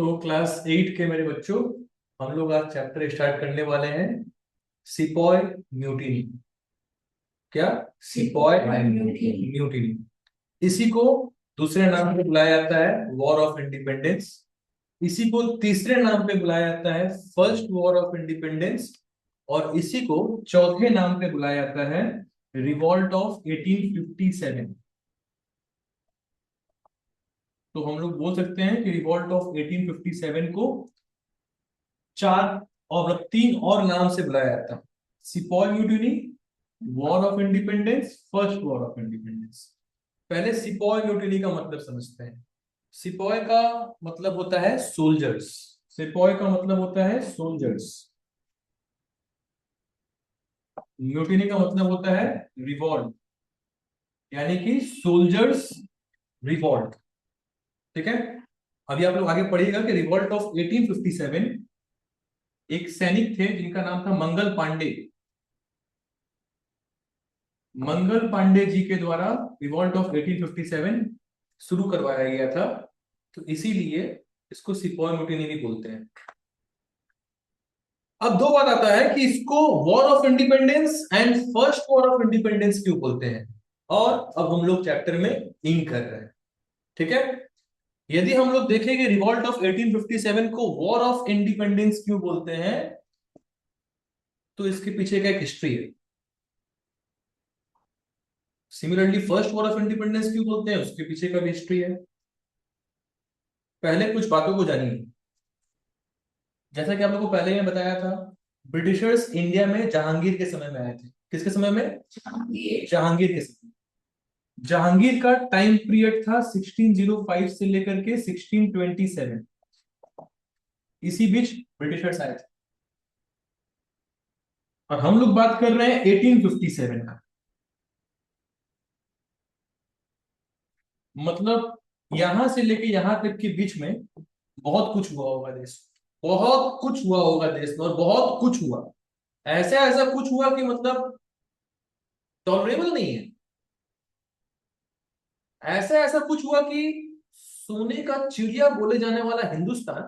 तो क्लास 8 के मेरे बच्चों, हम लोग आज चैप्टर स्टार्ट करने वाले हैं सिपॉय म्यूटिनी। क्या? Sepoy mutiny. इसी को दूसरे नाम पे बुलाया जाता है वॉर ऑफ इंडिपेंडेंस। इसी को तीसरे नाम पे बुलाया जाता है फर्स्ट वॉर ऑफ इंडिपेंडेंस। और इसी को चौथे नाम पे बुलाया जाता है रिवॉल्ट ऑफ 1857। तो हम लोग बोल सकते हैं कि रिवॉल्ट ऑफ 1857 को चार और तीन और नाम से बुलाया जाता है। Sepoy mutiny, war of independence, first war of independence. पहले सिपॉय म्यूटिनी का मतलब समझते हैं। सिपॉय का मतलब होता है सोल्जर्स। सिपॉय का मतलब होता है सोल्जर्स। म्यूटिनी का मतलब होता है रिवॉल्ट, यानी कि सोल्जर्स रिवॉल्ट। ठीक है। अभी आप लोग आगे पढ़िएगा कि रिवॉल्ट ऑफ 1857 एक सैनिक थे जिनका नाम था मंगल पांडे। मंगल पांडे जी के द्वारा रिवॉल्ट ऑफ 1857 शुरू करवाया गया था। तो इसीलिए इसको सिपॉय म्यूटिनी भी बोलते हैं। अब दो बात आता है कि इसको war of independence and first war of independence क्यों बोलते हैं। और अब हम लोग चैप्टर में इन कर रहे हैं। ठीक है। यदि हम लोग देखेंगे रिवॉल्ट ऑफ 1857 को वॉर ऑफ इंडिपेंडेंस क्यों बोलते हैं, तो इसके पीछे का एक हिस्ट्री है। Similarly first war of independence क्यों बोलते हैं, उसके पीछे का भी हिस्ट्री है। पहले कुछ बातों को जानिए। जैसा कि आप लोगों को पहले ही बताया था, ब्रिटिशर्स इंडिया में जहांगीर के समय में आए थे। किसके समय में? जहांगीर के समय। जहांगीर का टाइम पीरियड था 1605 से लेकर के 1627। इसी बीच ब्रिटिशर्स आए थे। और हम लोग बात कर रहे हैं 1857 का। मतलब यहां से लेके यहां तक के बीच में बहुत कुछ हुआ होगा देश। बहुत कुछ हुआ होगा देश में, और बहुत कुछ हुआ। ऐसा ऐसा कुछ हुआ कि मतलब टॉलरेबल नहीं है। ऐसा ऐसा कुछ हुआ कि सोने का चिड़िया बोले जाने वाला हिंदुस्तान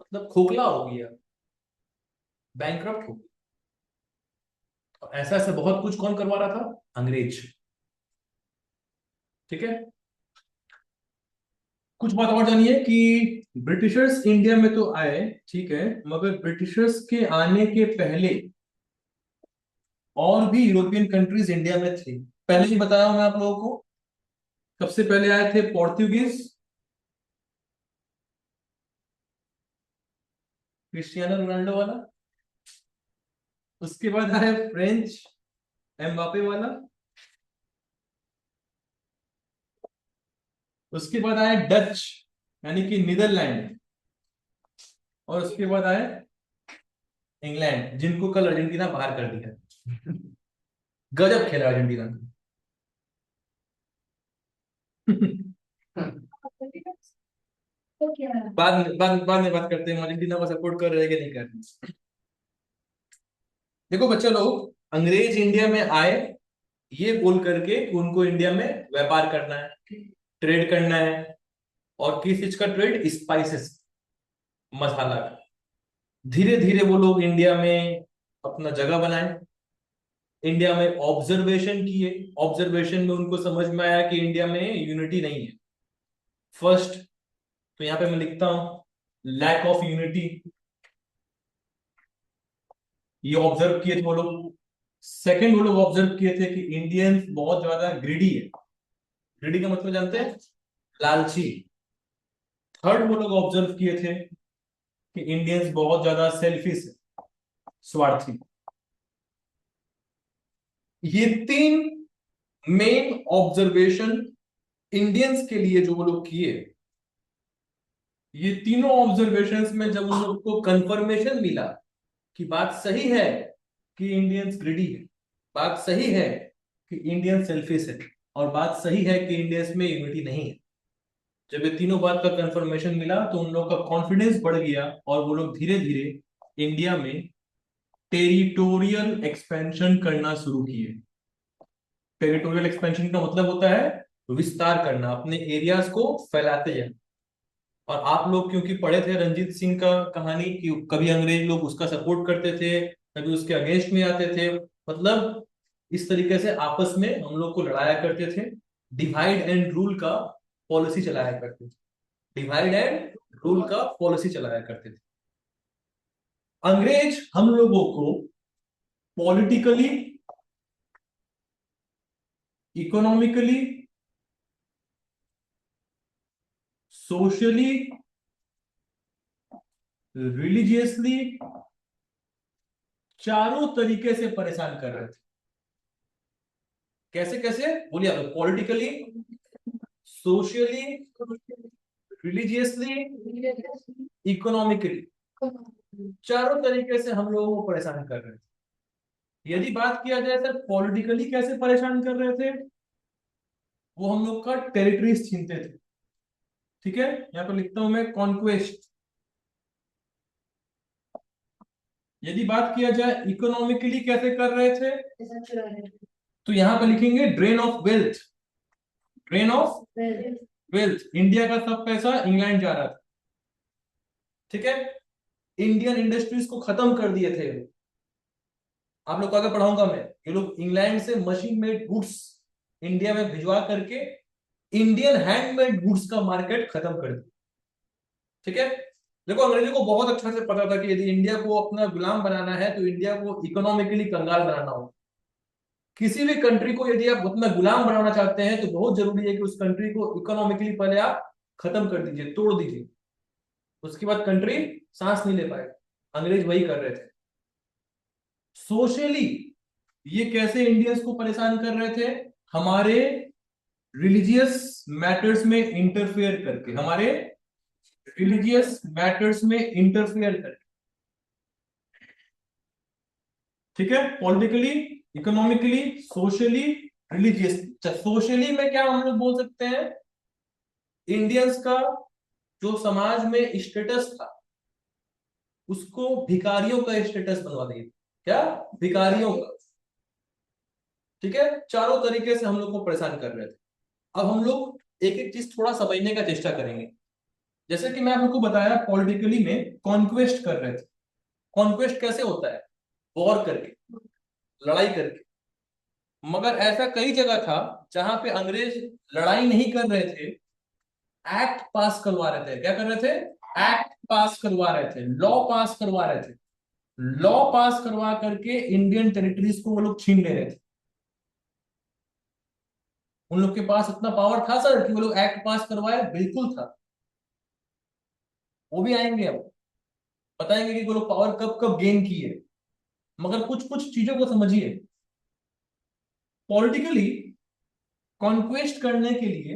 मतलब खोखला हो गया, बैंकरप्ट हो गया। और ऐसा ऐसा बहुत कुछ कौन करवा रहा था? अंग्रेज। ठीक है। कुछ बात और जानिए कि ब्रिटिशर्स इंडिया में तो आए, ठीक है, मगर ब्रिटिशर्स के आने के पहले और भी यूरोपियन कंट्रीज इंडिया में थी। पहले ही बताया मैं आप लोगों को। सबसे पहले आए थे पोर्तुगीज, क्रिस्टियानो रोनाल्डो वाला। उसके बाद आए फ्रेंच, एम्बापे वाला। उसके बाद आए डच, यानी कि नीदरलैंड। और उसके बाद आए इंग्लैंड, जिनको कल अर्जेंटीना बाहर कर दिया। गजब खेला अर्जेंटीना। बाद में बात करते हैं अर्जेंटीना को सपोर्ट कर रहे हैं कि नहीं कर रहे। देखो बच्चे लोग, अंग्रेज इंडिया में आए ये बोल करके कि उनको इंडिया में व्यापार करना है, ट्रेड करना है। और किस चीज का ट्रेड? स्पाइसेस, मसाला का। धीरे धीरे वो लोग इंडिया में अपना जगह बनाए। इंडिया में ऑब्जर्वेशन किए। ऑब्जर्वेशन में उनको समझ में आया कि इंडिया में यूनिटी नहीं है। फर्स्ट, तो यहां पे मैं लिखता हूं लैक ऑफ यूनिटी। ये ऑब्जर्व किए थे वो लोग। सेकंड, वो लोग ऑब्जर्व किए थे कि इंडियंस बहुत ज्यादा ग्रीडी है। ग्रीडी का मतलब जानते हैं? लालची। थर्ड, वो लोग ऑब्जर्व किए थे कि इंडियंस बहुत ज्यादा सेल्फिश है, स्वार्थी। ये तीन मेन ऑब्जर्वेशन इंडियंस के लिए जो वो लोग किए, ये तीनों ऑब्जर्वेशंस में जब उन लोग को कंफर्मेशन मिला कि बात सही है कि इंडियंस ग्रीडी है, बात सही है कि इंडियन सेल्फिश है, और बात सही है कि इंडियंस में यूनिटी नहीं है। जब ये तीनों बात का कंफर्मेशन मिला तो उन लोगों का कॉन्फिडेंस बढ़ गया, और वो लोग धीरे धीरे इंडिया में टेरिटोरियल एक्सपेंशन करना शुरू किए। टेरिटोरियल एक्सपेंशन का मतलब होता है विस्तार करना, अपने एरियाज को फैलाते जाना। और आप लोग क्योंकि पढ़े थे रंजीत सिंह का कहानी कि कभी अंग्रेज लोग उसका सपोर्ट करते थे, कभी उसके अगेंस्ट में आते थे, मतलब इस तरीके से आपस में हम लोग को लड़ाया करते थे, डिवाइड एंड रूल का पॉलिसी चलाया करते थे, डिवाइड एंड रूल का पॉलिसी चलाया करते थे। अंग्रेज हम लोगों को पॉलिटिकली, इकोनॉमिकली, सोशली, रिलीजियसली, चारों तरीके से परेशान कर रहे थे। कैसे कैसे बोलिए आप? पॉलिटिकली, सोशली, रिलीजियसली, इकोनॉमिकली, चारों तरीके से हम लोगों को परेशान कर रहे थे। यदि बात किया जाए सर पॉलिटिकली कैसे परेशान कर रहे थे, वो हम लोग का टेरिटरीज छीनते थे। ठीक है, यहाँ पर लिखता हूं मैं कॉन्क्वेस्ट। यदि बात किया जाए इकोनॉमिकली कैसे कर रहे थे, तो यहां पर लिखेंगे drain of wealth. Drain of wealth, India का सब पैसा इंग्लैंड जा रहा था। ठीक है, इंडियन इंडस्ट्रीज को खत्म कर दिए थे। आप लोग को आगे पढ़ाऊंगा मैं, ये लोग इंग्लैंड से मशीन मेड गुड्स इंडिया में भिजवा करके इंडियन हैंडमेड गुड्स का मार्केट खत्म कर दिया। ठीक है, देखो अंग्रेजों को बहुत अच्छा से पता था कि यदि इंडिया को अपना गुलाम बनाना है तो इंडिया को इकोनॉमिकली कंगाल बनाना होगा। किसी भी कंट्री को यदि आप अपना गुलाम बनाना चाहते हैं तो बहुत जरूरी है कि उस कंट्री को इकोनॉमिकली पहले आप खत्म कर दीजिए, तोड़ दीजिए, उसके बाद कंट्री सांस नहीं ले पाएगा। अंग्रेज वही कर रहे थे। सोशली ये कैसे इंडियंस को परेशान कर रहे थे, हमारे रिलीजियस मैटर्स में इंटरफेयर करके, हमारे रिलीजियस मैटर्स में इंटरफेयर करके। ठीक है, politically, economically, socially, religious. Socially में क्या हम लोग बोल सकते हैं, इंडियंस का जो समाज में स्टेटस था उसको भिखारियों का स्टेटस बनवा दिया। क्या? भिखारियों का। ठीक है, चारों तरीके से हम लोग को परेशान कर रहे थे। अब हम लोग एक एक चीज थोड़ा समझने का चेष्टा करेंगे। जैसे कि मैं आप लोग को बताया पॉलिटिकली में कॉन्क्वेस्ट कर रहे थे। कॉन्क्वेस्ट कैसे होता है? वॉर करके, लड़ाई करके। मगर ऐसा कई जगह था जहां पे अंग्रेज लड़ाई नहीं कर रहे थे, एक्ट पास करवा रहे थे। क्या कर रहे थे? एक्ट पास करवा रहे थे, लॉ पास करवा रहे थे। लॉ पास करवा करके इंडियन टेरिटरीज को वो लोग छीन ले रहे थे। उन लोग के पास इतना पावर था सर कि वो लोग एक्ट पास करवाए? बिल्कुल था। वो भी आएंगे, अब बताएंगे कि वो लोग पावर कब कब गेन किए। मगर कुछ कुछ चीजों को समझिए। पॉलिटिकली कॉन्क्वेस्ट करने के लिए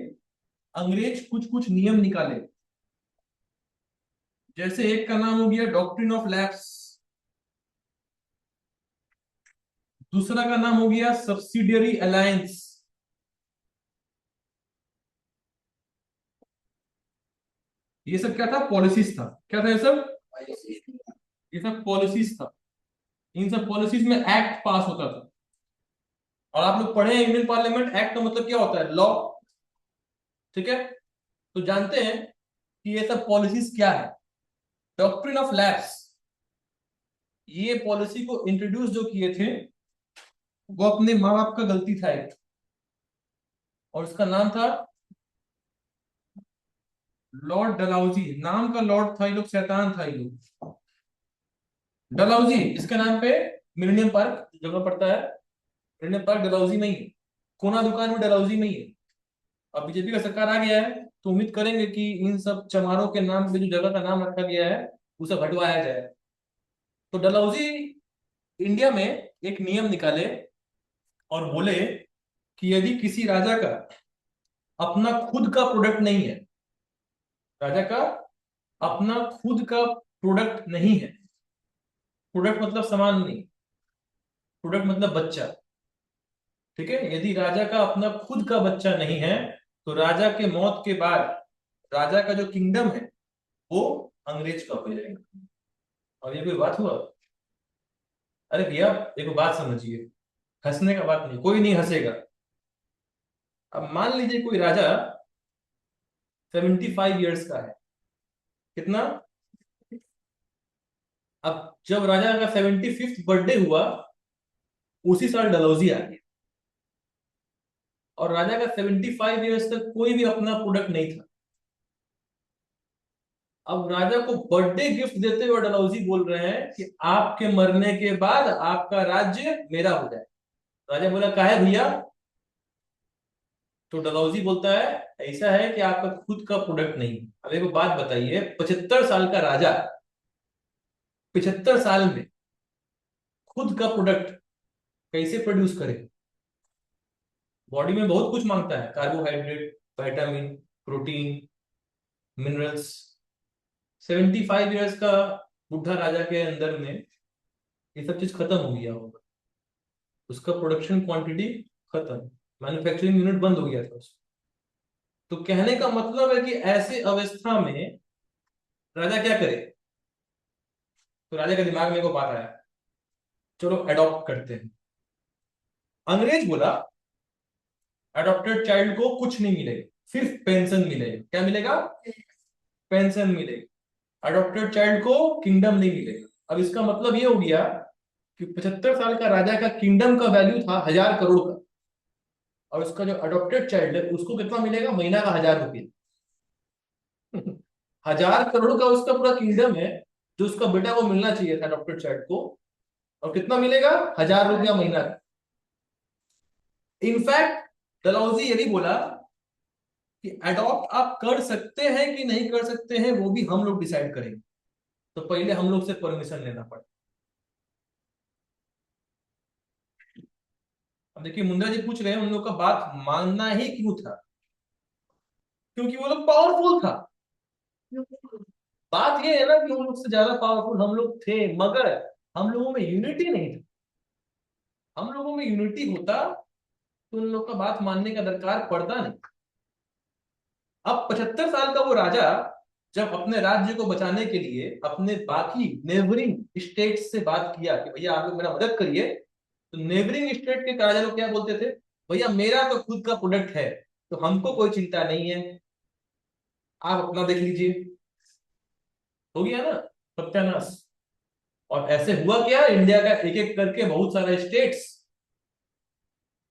अंग्रेज कुछ कुछ नियम निकाले। जैसे एक का नाम हो गया डॉक्ट्रिन ऑफ लैप्स, दूसरा का नाम हो गया सब्सिडियरी अलायंस। ये सब क्या था? पॉलिसीज था। क्या था ये सब? ये सब पॉलिसीज था। इन सब पॉलिसीज में एक्ट पास होता था। और आप लोग पढ़े हैं इंडियन पार्लियामेंट एक्ट का मतलब क्या होता है? लॉ। ठीक है, तो जानते हैं कि ये सब पॉलिसीज क्या है। डॉक्ट्रिन ऑफ लैप्स, ये पॉलिसी को इंट्रोड्यूस जो किए थे वो अपने माँ बाप का गलती था एक, और उसका नाम था लॉर्ड डलहौजी। नाम का लॉर्ड था, ये लोग शैतान था ये लोग। डलहौजी, इसके नाम पे मिलेनियम पार्क जगह पड़ता है। मिलेनियम पार्क डलहौजी में ही है। कोना दुकान में डलहौजी में ही है। अब बीजेपी का सरकार आ गया है तो उम्मीद करेंगे कि इन सब चमारों के नाम पे जो जगह का नाम रखा गया है उसे हटवाया जाए। तो डलहौजी इंडिया में एक नियम निकाले और बोले कि यदि किसी राजा का अपना खुद का प्रोडक्ट नहीं है, राजा का अपना खुद का प्रोडक्ट नहीं है, प्रोडक्ट मतलब सामान नहीं, प्रोडक्ट मतलब बच्चा। ठीक है, यदि राजा का अपना खुद का बच्चा नहीं है तो राजा के मौत के बाद राजा का जो किंगडम है वो अंग्रेज का हो जाएगा। और ये कोई बात हुआ? अरे भैया एक बात समझिए, हंसने का बात नहीं, कोई नहीं हंसेगा। अब मान लीजिए कोई राजा 75 ईयर्स का है, कितना? अब जब राजा का 75th बर्थडे हुआ उसी साल डलहौजी आ गया, और राजा का 75 ईयर्स तक कोई भी अपना प्रोडक्ट नहीं था। अब राजा को बर्थडे गिफ्ट देते हुए डलहौजी बोल रहे हैं कि आपके मरने के बाद आपका राज्य मेरा हो जाए। राजा बोला काहे भैया? तो डलहौजी बोलता है ऐसा है कि आपका खुद का प्रोडक्ट नहीं। अब एक बात बताइए, 75 साल का राजा 75 साल में खुद का प्रोडक्ट कैसे प्रोड्यूस करे? बॉडी में बहुत कुछ मांगता है, carbohydrate, vitamin, protein, minerals. 75 years का बुढ़ा राजा के अंदर में ये सब चीज खत्म हो गया होगा, उसका प्रोडक्शन क्वांटिटी खत्म, मैन्युफैक्चरिंग यूनिट बंद हो गया था उसका। तो कहने का मतलब है कि ऐसे अवस्था में राजा क्या करे? तो राजा के दिमाग में को बात आया, चलो अडॉप्ट करते हैं। अंग्रेज बोला अडॉप्टेड चाइल्ड को कुछ नहीं मिलेगा, सिर्फ पेंशन मिलेगा। क्या मिलेगा? पेंशन मिलेगा। अडॉप्टेड चाइल्ड को किंगडम नहीं मिलेगा। अब इसका मतलब ये हो गया कि 75 साल का राजा का किंगडम का वैल्यू था 1000 करोड़ का, और उसका जो अडॉप्टेड चाइल्ड है उसको कितना मिलेगा? महीना का 1000 रुपये। 1000 करोड़ का उसका पूरा किंगडम है, जो उसका बेटा को मिलना चाहिए था अडॉप्टेड चाइल्ड को, और कितना मिलेगा? 1000 रुपया महीना का। इनफैक्ट डलहौजी ये भी बोला कि अडॉप्ट आप कर सकते हैं कि नहीं कर सकते हैं वो भी हम लोग डिसाइड करेंगे, तो पहले हम लोग से परमिशन लेना पड़ा। अब देखिए मुंद्रा जी पूछ रहे हैं उन लोग का बात मानना ही क्यों था? क्योंकि वो लोग पावरफुल था। बात ये है ना कि उन लोग से ज्यादा पावरफुल हम लोग थे, मगर हम लोगों में यूनिटी नहीं था। हम लोगों में यूनिटी होता तो उन लोग का बात मानने का दरकार पड़ता नहीं। अब 75 साल का वो राजा जब अपने राज्य को बचाने के लिए अपने बाकी नेबरिंग स्टेट से बात किया कि भैया आप लोग मेरा मदद करिए, तो नेबरिंग स्टेट के राजा लोग क्या बोलते थे? भैया मेरा तो खुद का प्रोडक्ट है, तो हमको कोई चिंता नहीं है, आप अपना देख लीजिए। हो गया ना सत्यानाश। और ऐसे हुआ क्या, इंडिया का एक एक करके बहुत सारा स्टेट्स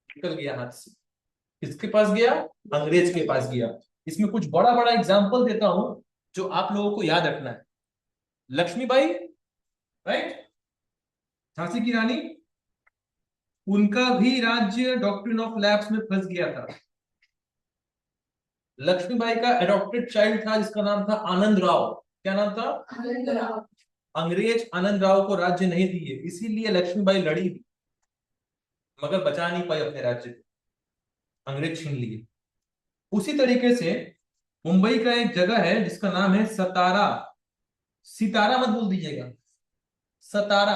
निकल गया हाथ से। किसके पास गया? अंग्रेज के पास गया। इसमें कुछ बड़ा बड़ा एग्जाम्पल देता हूं जो आप लोगों को याद रखना है। लक्ष्मीबाई, राइट, झांसी की रानी, उनका भी राज्य डॉक्ट्रिन ऑफ लैप्स में फंस गया था। लक्ष्मीबाई का एडॉप्टेड चाइल्ड था जिसका नाम था आनंद राव। क्या नाम था? आनंद राव। अंग्रेज आनंद राव को राज्य नहीं दिए, इसीलिए लक्ष्मीबाई लड़ी भी, मगर बचा नहीं पाई अपने राज्य को, अंग्रेज छीन लिए। उसी तरीके से मुंबई का एक जगह है जिसका नाम है सतारा। सितारा मत बोल दीजिएगा, सतारा।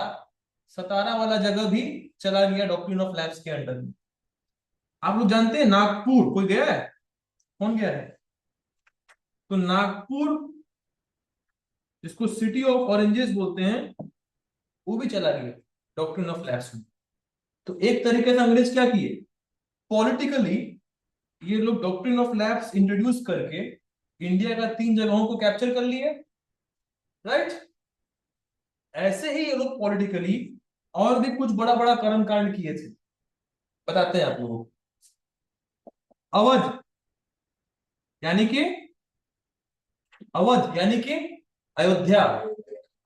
सतारा वाला जगह भी चला गया डॉक्ट्रिन ऑफ लैप्स के अंडर में। आप लोग जानते हैं नागपुर, कोई गया है? कौन गया है? तो नागपुर, जिसको सिटी ऑफ ऑरेंजेस बोलते हैं, वो भी चला गया डॉक्ट्रिन ऑफ लैप्स में। तो एक तरीके से अंग्रेज क्या किए, पॉलिटिकली ये लोग डॉक्ट्रिन ऑफ लैप्स इंट्रोड्यूस करके इंडिया का 3 जगहों को कैप्चर कर लिए, राइट। ऐसे ही ये लोग पॉलिटिकली और भी कुछ बड़ा बड़ा कर्म कांड किए थे, बताते हैं आप लोगों को। अवध यानी कि अवध यानी कि अयोध्या।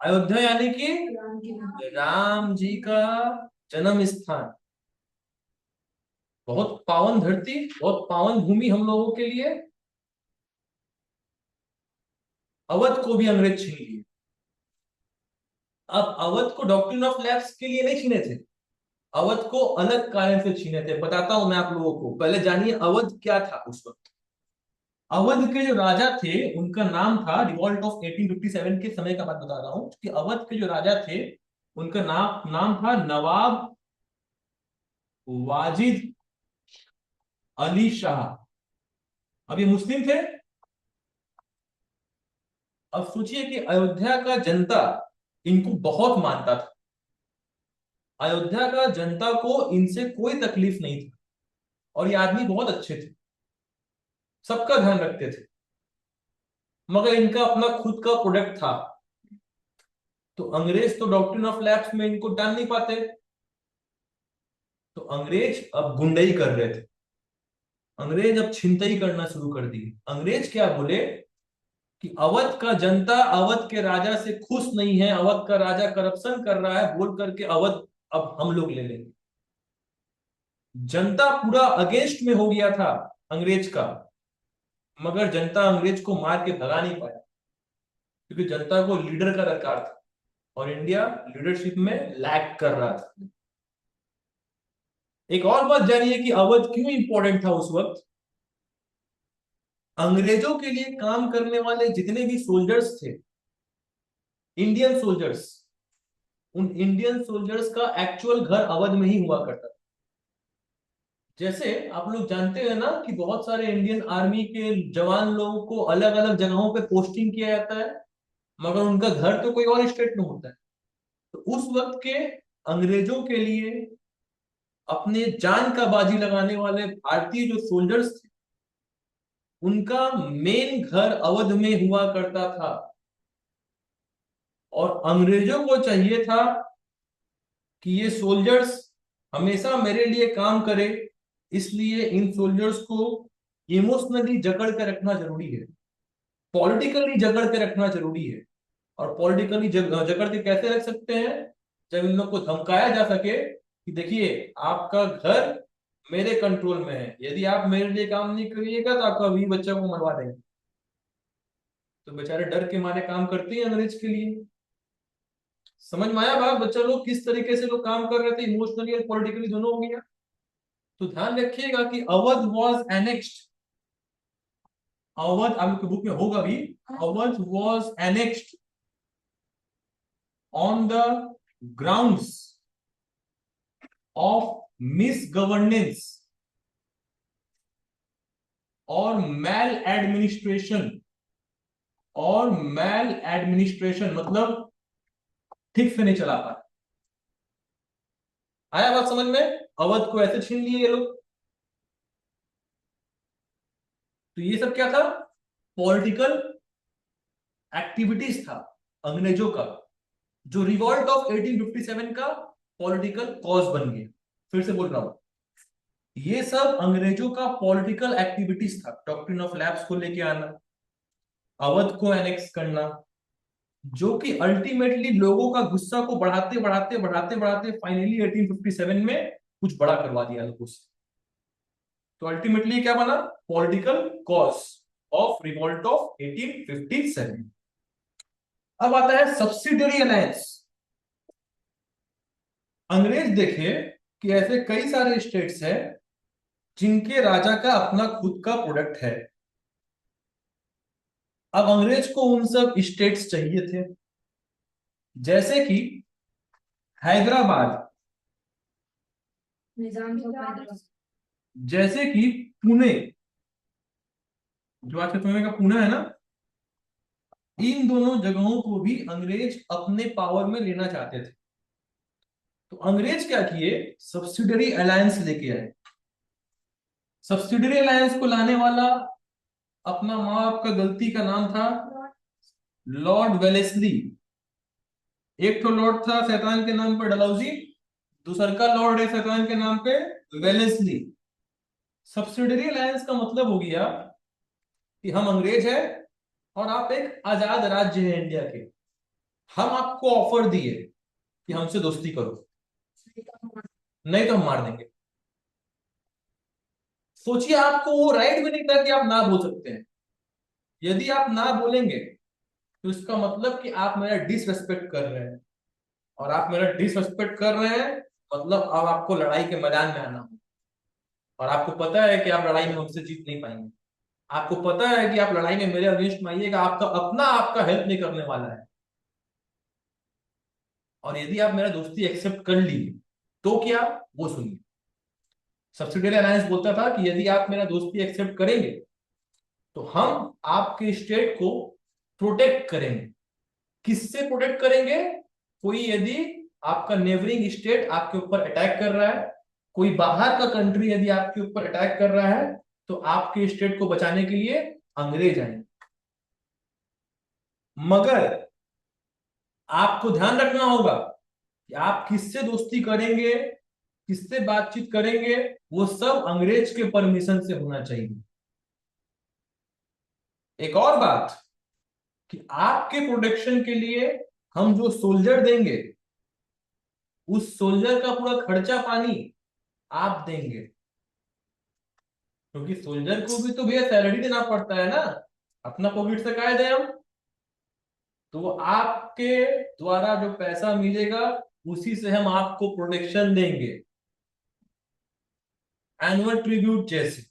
अयोध्या यानी कि राम जी का जन्म स्थान। बहुत पावन धरती, बहुत पावन भूमि हम लोगों के लिए। अवध को भी अंग्रेज छीन लिए। अब अवध को डॉक्ट्रिन ऑफ लैप्स के लिए नहीं छीने थे, अवध को अलग कारण से छीने थे। बताता हूं मैं आप लोगों को, पहले जानिए अवध क्या था उस वक्त। अवध के जो राजा थे उनका नाम था, रिवॉल्ट ऑफ 1857 के समय का बात बता रहा हूं, कि अवध के जो राजा थे उनका नाम नाम था नवाब वाजिद अली शाह। अब ये मुस्लिम थे। अब सोचिए कि अयोध्या का जनता इनको बहुत मानता था। अयोध्या का जनता को इनसे कोई तकलीफ नहीं थी, और ये आदमी बहुत अच्छे थे, सबका ध्यान रखते थे। मगर इनका अपना खुद का प्रोडक्ट था, तो अंग्रेज तो डॉक्ट्रिन ऑफ लैप्स में इनको डाल नहीं पाते, तो अंग्रेज अब गुंडई कर रहे थे, अंग्रेज अब छिनतई करना शुरू कर दी। अंग्रेज क्या बोले कि अवध का जनता अवध के राजा से खुश नहीं है, अवध का राजा करप्शन कर रहा है बोल करके अवध अब हम लोग ले लेंगे। जनता पूरा अगेंस्ट में हो गया था अंग्रेज का, मगर जनता अंग्रेज को मार के भगा नहीं पाया, क्योंकि जनता को लीडर का दरकार था और इंडिया लीडरशिप में लैग कर रहा था। एक और बात जानिए कि अवध क्यों इंपॉर्टेंट था उस वक्त। अंग्रेजों के लिए काम करने वाले जितने भी सोल्जर्स थे, इंडियन सोल्जर्स, उन इंडियन सोल्जर्स का एक्चुअल घर अवध में ही हुआ करता था। जैसे आप लोग जानते हैं ना कि बहुत सारे इंडियन आर्मी के जवान लोगों को अलग अलग जगहों पे पोस्टिंग किया जाता है, मगर उनका घर तो कोई और स्टेट में होता है। तो उस वक्त के अंग्रेजों के लिए अपने जान का बाजी लगाने वाले भारतीय जो सोल्जर्स थे, उनका मेन घर अवध में हुआ करता था। और अंग्रेजों को चाहिए था कि ये सोल्जर्स हमेशा मेरे लिए काम करे, इसलिए इन सोल्जर्स को इमोशनली जकड़ के रखना जरूरी है, पॉलिटिकली जकड़ के रखना जरूरी है। और पॉलिटिकली जकड़ के कैसे रख सकते हैं? जब इन लोग को धमकाया जा सके कि देखिए आपका घर मेरे कंट्रोल में है, यदि आप मेरे लिए काम नहीं करिएगा तो आपका भी बच्चा को मरवा देंगे। तो बेचारे डर के मारे काम करते हैं अंग्रेज के लिए। समझ में आया बात? बच्चा लोग किस तरीके से लोग काम कर रहे थे, इमोशनली और पॉलिटिकली दोनों हो गया। तो ध्यान रखिएगा कि अवध वॉज एनेक्स्ड, अवध आपके बुक में होगा भी, Awadh was annexed on the grounds of miss governance और मैल एडमिनिस्ट्रेशन। और मैल एडमिनिस्ट्रेशन मतलब ठीक से नहीं चला पाया। आया बात समझ में? अवध को ऐसे छीन लिए ये लोग। तो ये सब क्या था? पॉलिटिकल एक्टिविटीज था अंग्रेजों का, जो रिवॉल्ट ऑफ 1857 का पॉलिटिकल कॉज बन गया। फिर से बोल रहा हूं, ये सब अंग्रेजों का पॉलिटिकल एक्टिविटीज था। डॉक्ट्रिन ऑफ लैप्स को लेके आना, अवध को एनेक्स करना, जो कि अल्टीमेटली लोगों का गुस्सा को बढ़ाते बढ़ाते बढ़ाते बढ़ाते फाइनली 1857 में कुछ बड़ा करवा दिया लोगों से। तो अल्टीमेटली क्या बना? Political cause of revolt of 1857। अब आता है सब्सिडरी अलायंस। अंग्रेज देखे कि ऐसे कई सारे स्टेट्स हैं जिनके राजा का अपना खुद का प्रोडक्ट है। अब अंग्रेज को उन सब स्टेट्स चाहिए थे, जैसे कि हैदराबाद, जैसे कि पुणे, जो आज के समय का पुणे है ना, इन दोनों जगहों को भी अंग्रेज अपने पावर में लेना चाहते थे। तो अंग्रेज क्या किए? सब्सिडरी अलायंस लेके आए। सब्सिडरी अलायंस को लाने वाला अपना माँ बाप का गलती का नाम था लॉर्ड वेलेस्ली। एक तो लॉर्ड था शैतान के नाम पर डलहौजी, दूसरा का लॉर्ड है शैतान के नाम पे वेलेस्ली। सब्सिडरी अलायंस का मतलब हो गया कि हम अंग्रेज हैं और आप एक आजाद राज्य है इंडिया के, हम आपको ऑफर दिए कि हमसे दोस्ती करो, नहीं तो हम मार देंगे। सोचिए, आपको वो राइट भी नहीं था कि आप ना बोल सकते हैं। यदि आप ना बोलेंगे तो इसका मतलब कि आप मेरा डिसरेस्पेक्ट कर रहे हैं, और आप मेरा डिसरेस्पेक्ट कर रहे हैं मतलब अब आपको लड़ाई के मैदान में आना हो। और आपको पता है कि आप लड़ाई में हमसे जीत नहीं पाएंगे, आपको पता है कि आप लड़ाई में मेरे अगेंस्ट में आइएगा, आपका अपना आपका हेल्प नहीं करने वाला है। और यदि आप मेरा दोस्ती एक्सेप्ट कर लीजिए तो क्या, वो सुनिए। सब्सिडियरी अलायंस बोलता था कि यदि आप मेरा दोस्ती एक्सेप्ट करेंगे तो हम आपके स्टेट को प्रोटेक्ट करेंगे। किससे प्रोटेक्ट करेंगे? कोई यदि आपका नेबरिंग स्टेट आपके ऊपर अटैक कर रहा है, कोई बाहर का कंट्री यदि आपके ऊपर अटैक कर रहा है, तो आपके स्टेट को बचाने के लिए अंग्रेज आएंगे। मगर आपको ध्यान रखना होगा कि आप किससे दोस्ती करेंगे, किससे बातचीत करेंगे, वो सब अंग्रेज के परमिशन से होना चाहिए। एक और बात कि आपके प्रोटेक्शन के लिए हम जो सोल्जर देंगे, उस सोल्जर का पूरा खर्चा पानी आप देंगे, क्योंकि सोल्जर को भी तो भैया सैलरी देना पड़ता है ना, अपना पॉकेट से काहे दें हम। तो वो आपके द्वारा जो पैसा मिलेगा उसी से हम आपको प्रोटेक्शन देंगे, एनुअल ट्रिब्यूट जैसे।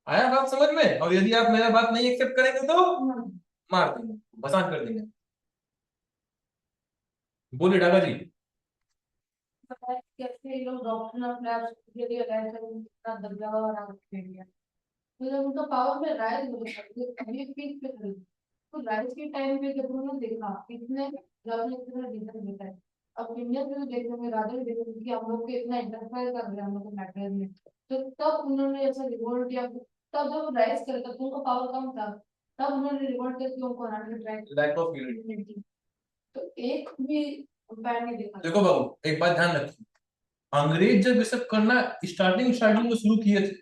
आया बात समझ में? और यदि आप मेरा बात नहीं एक्सेप्ट करेंगे तो मार देंगे, भसान कर देंगे। बोलिए डागा जी। कैसे ये लोग डॉक्टर अपने आप के लिए रह कर इतना दबदबा बना के दिया। तो जब उनका पावर में राइज हो गया ये पीक पे खड़ी, तो राइज के टाइम पे जब उन्होंने देखा कितने जब ने इतना डिसीजन लेता है। अब इंडियन में देखेंगे राजा भी देखेंगे कि हम लोग के इतना इंटरफेयर कर रहे हैं हम लोग के मैटर में। तो तब उन्होंने ऐसा रिवोल्ट किया, तब जब राइज करे तब उनका पावर कम था, तब उन्होंने रिवोल्ट करके उनको हराने का ट्राई लैक ऑफ यूनिटी। तो एक भी उपाय नहीं देखा। देखो बाबू, एक बात ध्यान रखिए, अंग्रेज जब ये सब करना स्टार्टिंग स्टार्टिंग में शुरू किए थे,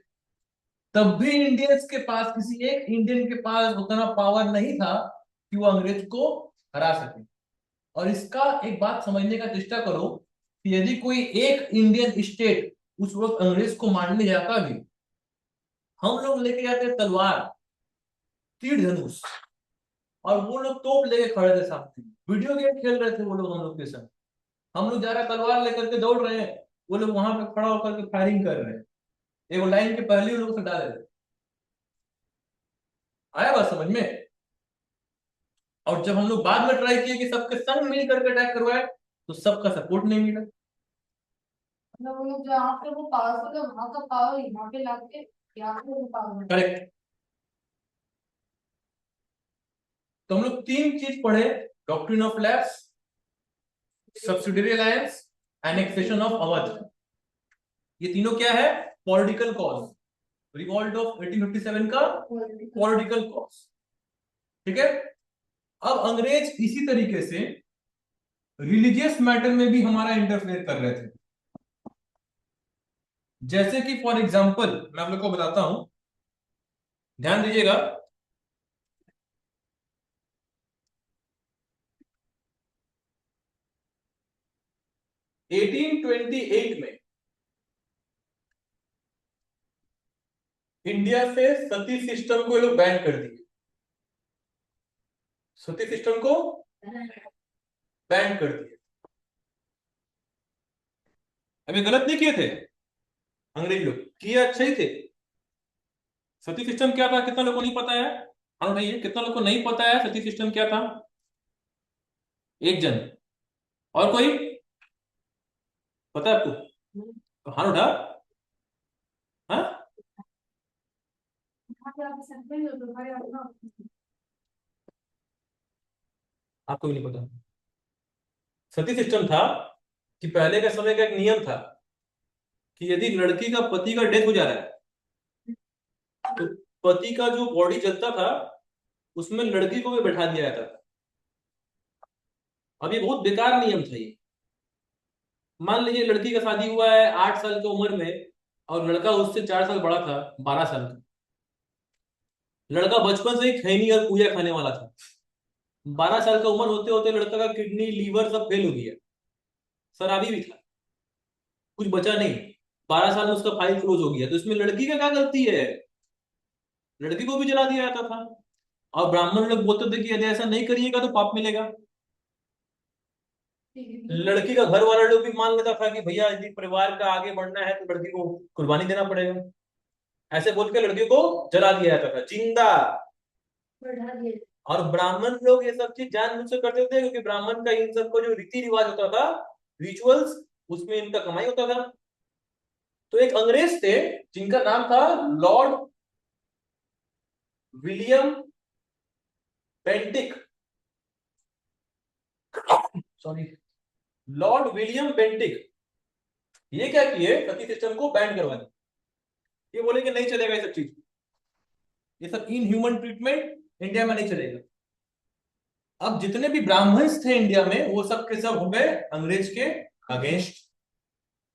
तब भी इंडियंस के पास, किसी एक इंडियन के पास उतना पावर नहीं था कि वो अंग्रेज को हरा सके। और इसका एक बात समझने का चेष्टा करो कि यदि कोई एक इंडियन स्टेट उस वक्त अंग्रेज को मारने जाता भी, हम लोग लेके जाते तलवार, तीर धनुष, और वो लोग तोप लेके खड़े थे सामने, वीडियो गेम खेल रहे थे वो लोग हम लोग के साथ। हम लोग जा रहे तलवार लेकर के दौड़ रहे हैं, वो लोग वहां पे खड़ा होकर के फायरिंग कर रहे हैं, एक लाइन के पहले ही लोग से डाले रहे। आया बात समझ में? और जब हम लोग बाद में ट्राई किए कि सबके संग मिल करके अटैक करवाए, तो सबका सपोर्ट नहीं मिला। मतलब वो लोग जहाँ पे वो पावरफुल है वहां का पावर यहाँ पे लाके यहाँ पे वो पावर। करेक्ट। तो हम लोग तीन चीज पढ़े, doctrine of lapse, subsidiary alliance, annexation of Awadh. ये तीनों क्या है? पॉलिटिकल कॉज, रिवॉल्ट ऑफ 1857 का पॉलिटिकल कॉज। ठीक है। अब अंग्रेज इसी तरीके से रिलीजियस मैटर में भी हमारा इंटरफेयर कर रहे थे। जैसे कि फॉर एग्जांपल मैं आप लोग को बताता हूं, ध्यान दीजिएगा। 1828 में इंडिया से सती सिस्टम को ये लोग बैन कर दिए, सती सिस्टम को बैन कर दिए। अभी गलत नहीं किए थे अंग्रेज लोग, किए अच्छे ही थे। सती सिस्टम क्या था कितना लोगों को नहीं पता है? हाँ भाई, कितना लोगों को नहीं पता है सती सिस्टम क्या था? एक जन। और कोई पता है आपको? तो हाथ उठा। हाँ, आपको भी नहीं पता? सती सिस्टम था कि पहले के समय का एक नियम था कि यदि लड़की का पति का डेथ हो जा रहा है, तो पति का जो बॉडी जलता था उसमें लड़की को भी बैठा दिया जाता था। अब ये बहुत बेकार नियम था ये। मान लीजिए लड़की का शादी हुआ है 8 साल की उम्र में, और लड़का उससे 4 साल बड़ा था, 12 साल का। लड़का बचपन से ही खैनी और पूजा खाने वाला था। 12 साल का उम्र होते होते लड़का का किडनी लीवर सब फेल हो गया, शराबी भी था, कुछ बचा नहीं। 12 साल में उसका फाइल क्लोज हो गया। तो इसमें लड़की का क्या गलती है? लड़की को भी जला दिया जाता था। और ब्राह्मण लोग बोलते थे कि यदि ऐसा नहीं करिएगा तो पाप मिलेगा। लड़की का घर वाला लोग भी मान लेता था कि भैया यदि परिवार का आगे बढ़ना है तो लड़की को कुर्बानी देना पड़ेगा। ऐसे बोल के लड़की को जला दिया जाता था जिंदा। और ब्राह्मण लोग ये सब चीज जानबूझ से करते थे, क्योंकि ब्राह्मण का इन सबको जो रीति रिवाज होता था, रिचुअल्स, उसमें इनका कमाई होता था। तो एक अंग्रेज थे जिनका नाम था Lord William Bentinck, sorry, Lord William Bentinck. ये क्या किए, सती सिस्टम को बैन करवा दिया। ये बोले कि नहीं चलेगा ये सब चीज, ये सब इनह्यूमन ट्रीटमेंट इंडिया में नहीं चलेगा। अब जितने भी ब्राह्मण्स थे इंडिया में वो सब के सब हो गए अंग्रेज के अगेंस्ट,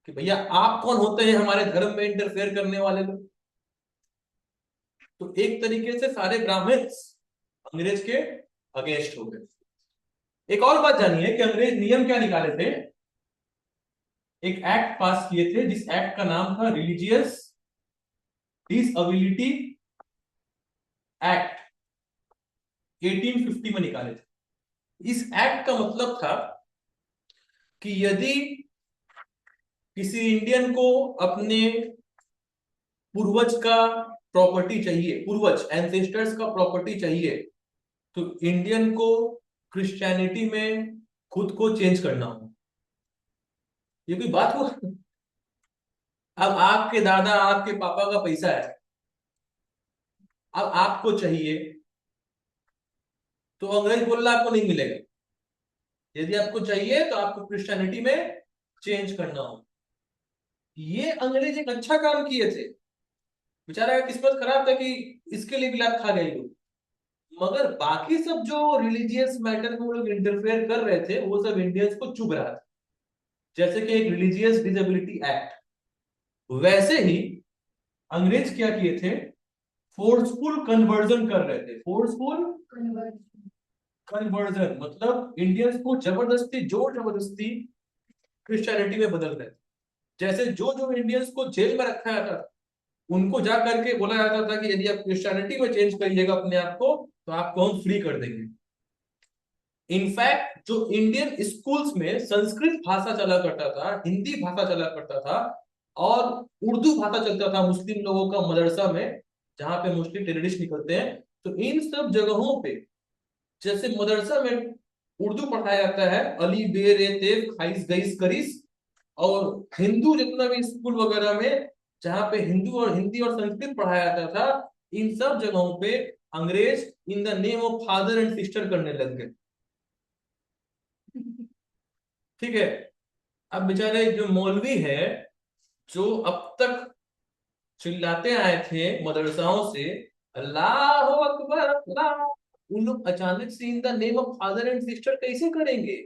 कि भैया आप कौन होते हैं हमारे धर्म में इंटरफेयर करने वाले लोग। तो एक तरीके से सारे ब्राह्मण्स अंग्रेज के अगेंस्ट हो गए। एक और बात जानिए कि अंग्रेज नियम क्या निकाले थे। एक एक्ट पास किए थे जिस एक्ट का नाम था रिलीजियस डिसएबिलिटी एक्ट, 1850 में निकाले थे। इस एक्ट का मतलब था कि यदि किसी इंडियन को अपने पूर्वज का प्रॉपर्टी चाहिए, पूर्वज एंसेस्टर्स का प्रॉपर्टी चाहिए, तो इंडियन को क्रिश्चियनिटी में खुद को चेंज करना हो। ये कोई बात हुआ? अब आपके दादा आपके पापा का पैसा है, अब आपको चाहिए, तो अंग्रेज बोल रहा आपको नहीं मिलेगा। यदि आपको चाहिए तो आपको क्रिश्चियनिटी में चेंज करना हो। ये अंग्रेज एक अच्छा काम किए थे, बेचारा का किस्मत खराब था कि इसके लिए भी लात खा गए लोग। मगर बाकी सब जो रिलीजियस मैटर में वो लोग इंटरफेयर कर रहे थे वो सब इंडियंस को चुभ रहा था, जैसे कि एक रिलीजियस डिसेबिलिटी एक्ट। वैसे ही अंग्रेज क्या किए थे, फोर्सफुल कन्वर्जन कर रहे थे। फोर्सफुल कन्वर्जन मतलब इंडियंस को जबरदस्ती, जोर जबरदस्ती क्रिश्चियनिटी में बदल रहे थे। जैसे जो जो इंडियंस को जेल में रखा जाता था उनको जा करके बोला जाता था कि यदि आप क्रिश्चियनिटी में चेंज करिएगा अपने आप को तो आपको हम फ्री कर देंगे। इनफैक्ट जो इंडियन स्कूल्स में संस्कृत भाषा चला करता था, हिंदी भाषा चला करता था और उर्दू भाषा चलता था मुस्लिम लोगों का मदरसा में, जहां पे मुस्लिम टेररिस्ट निकलते हैं, तो इन सब जगहों पे जैसे मदरसा में उर्दू पढ़ाया जाता है, अली बे रे ते खाइस गईस करीस, और हिंदू जितना भी स्कूल वगैरह में जहां पे हिंदू और हिंदी और संस्कृत पढ़ाया जाता था, इन सब जगहों पे अंग्रेज in the name of father and sister करने लग गए। ठीक है। अब बेचारे जो मौलवी है, जो अब तक चिल्लाते आए थे मदरसाओं से अल्लाह अकबर अल्लाह, उन लोग अचानक से in the name of father and sister कैसे करेंगे?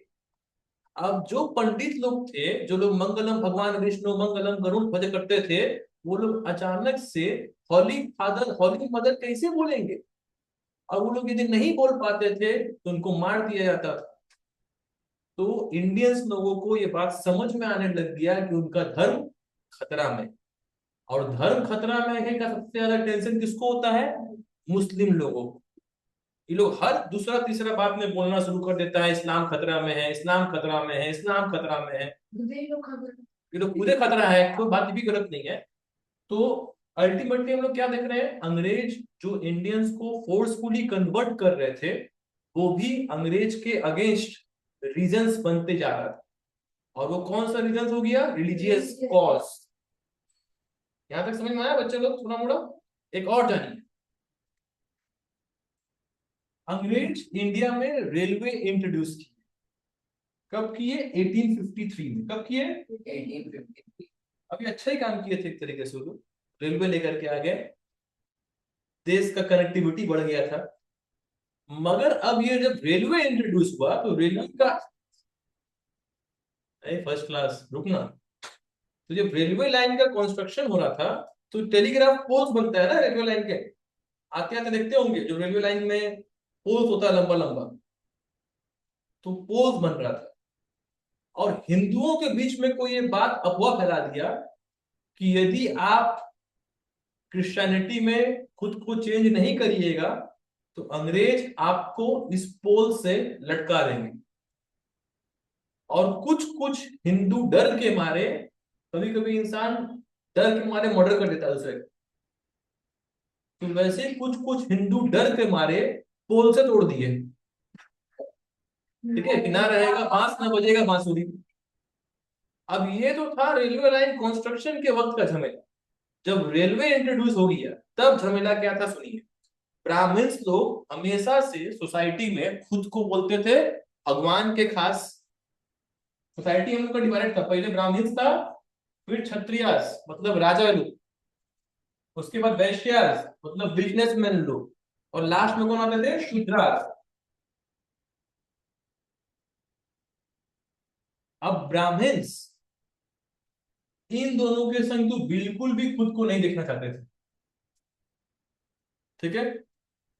अब जो पंडित लोग थे, जो लोग मंगलम भगवान विष्णु मंगलम गरुड़ ध्वज करते थे, वो लोग अचानक से हॉली फादर हॉली मदर कैसे बोलेंगे? और वो लोग यदि नहीं बोल पाते थे तो उनको मार दिया जाता था। तो इंडियंस लोगों को ये बात समझ में आने लग गया कि उनका धर्म खतरा में। और धर्म खतरा में है का सबसे ज्यादा टेंशन किसको होता है? मुस्लिम लोगों को। ये लोग हर दूसरा तीसरा बात में बोलना शुरू कर देता है इस्लाम खतरा में है, इस्लाम खतरा में है, इस्लाम खतरा में है। ये लोग पूरे खतरा है, कोई बात भी गलत नहीं है। तो अल्टीमेटली हम लोग क्या देख रहे हैं, अंग्रेज जो इंडियंस को फोर्सफुली कन्वर्ट कर रहे थे वो भी अंग्रेज के अगेंस्ट रीजंस बनते जा रहा था। और वो कौन सा रीजन हो गया? Religious cause. यहां तक समझ में आया बच्चे लोग थोड़ा मोड़ा? एक और जानिए, अंग्रेज इंडिया में रेलवे इंट्रोड्यूस किए। कब किए? 1853 में। कब किए? 1853। अभी अच्छा ही काम किए थे एक तरीके से वो लोग, रेलवे लेकर के आ गए, देश का कनेक्टिविटी बढ़ गया था। मगर अब ये जब रेलवे इंट्रोड्यूस हुआ तो रेलवे का, फर्स्ट क्लास रुकना, तो जब रेलवे लाइन का कंस्ट्रक्शन हो रहा था तो टेलीग्राफ पोल्स बनता है ना रेलवे लाइन के, आते आते देखते होंगे जो रेलवे लाइन में पोल्स होता है लंबा लंबा, तो पोल्स बन रहा था। और हिंदुओं के बीच में कोई ये बात अफवाह फैला दिया कि यदि आप क्रिश्चियनिटी में खुद को चेंज नहीं करिएगा तो अंग्रेज आपको इस पोल से लटका देंगे। और कुछ कुछ हिंदू डर के मारे, कभी कभी इंसान डर के मारे मर्डर कर देता है दूसरे को, तो वैसे कुछ कुछ हिंदू डर के मारे पोल से तोड़ दिए। ठीक है कि ना रहेगा बांस ना बजेगा बांसुरी। अब ये तो था रेलवे लाइन कंस्ट्रक्शन के वक्त का झमेला। जब रेलवे इंट्रोड्यूस हो गया तब झमेला क्या था सुनिए। ब्राह्मण्स लोग हमेशा से सोसाइटी में खुद को बोलते थे भगवान के खास। सोसाइटी हम लोग का डिवाइड था, पहले ब्राह्मण्स था, फिर क्षत्रियास मतलब राजा लोग, उसके बाद वैश्यास मतलब बिजनेसमैन लोग, और लास्ट में कौन आते थे? शूद्रास। अब ब्राह्मण्स इन दोनों के संग तो बिल्कुल भी खुद को नहीं देखना चाहते थे। ठीक है।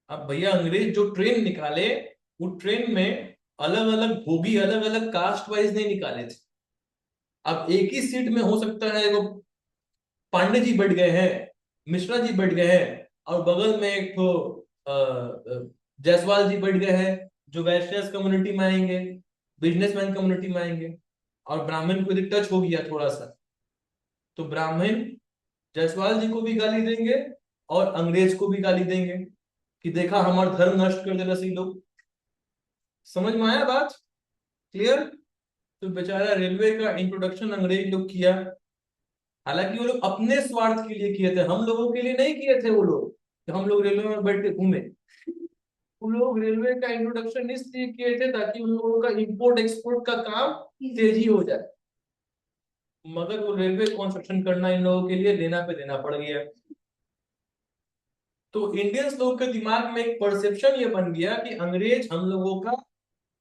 अब भैया अंग्रेज जो ट्रेन निकाले, वो ट्रेन में अलग अलग बोगी, अलग अलग कास्ट वाइज नहीं निकाले थे। अब एक ही सीट में हो सकता है वो पांडे जी बैठ गए हैं, मिश्रा जी बैठ गए हैं, और बगल में एक तो जायसवाल जी बैठ गए हैं, जो वैश्य कम्युनिटी में आएंगे, बिजनेसमैन कम्युनिटी में आएंगे, और ब्राह्मण को यदि टच हो गया थोड़ा सा, तो ब्राह्मण जायसवाल जी को भी गाली देंगे और अंग्रेज को भी गाली देंगे कि देखा हमारा धर्म नष्ट कर देना सही लोग। समझ में आया बात? क्लियर? तो बेचारा रेलवे का इंट्रोडक्शन अंग्रेज लोग किया, हालांकि वो लोग अपने स्वार्थ के लिए किए थे, हम लोगों के लिए नहीं किए थे वो लोग कि हम लोग रेलवे में बैठ के घूमे। वो लोग रेलवे का इंट्रोडक्शन इसलिए किए थे ताकि उन लोगों का इंपोर्ट एक्सपोर्ट का काम तेजी हो जाए, मगर वो रेलवे कंस्ट्रक्शन करना इन लोगों के लिए देना पे देना पड़ गया। तो इंडियंस लोग के दिमाग में एक परसेप्शन ये बन गया कि अंग्रेज हम लोगों का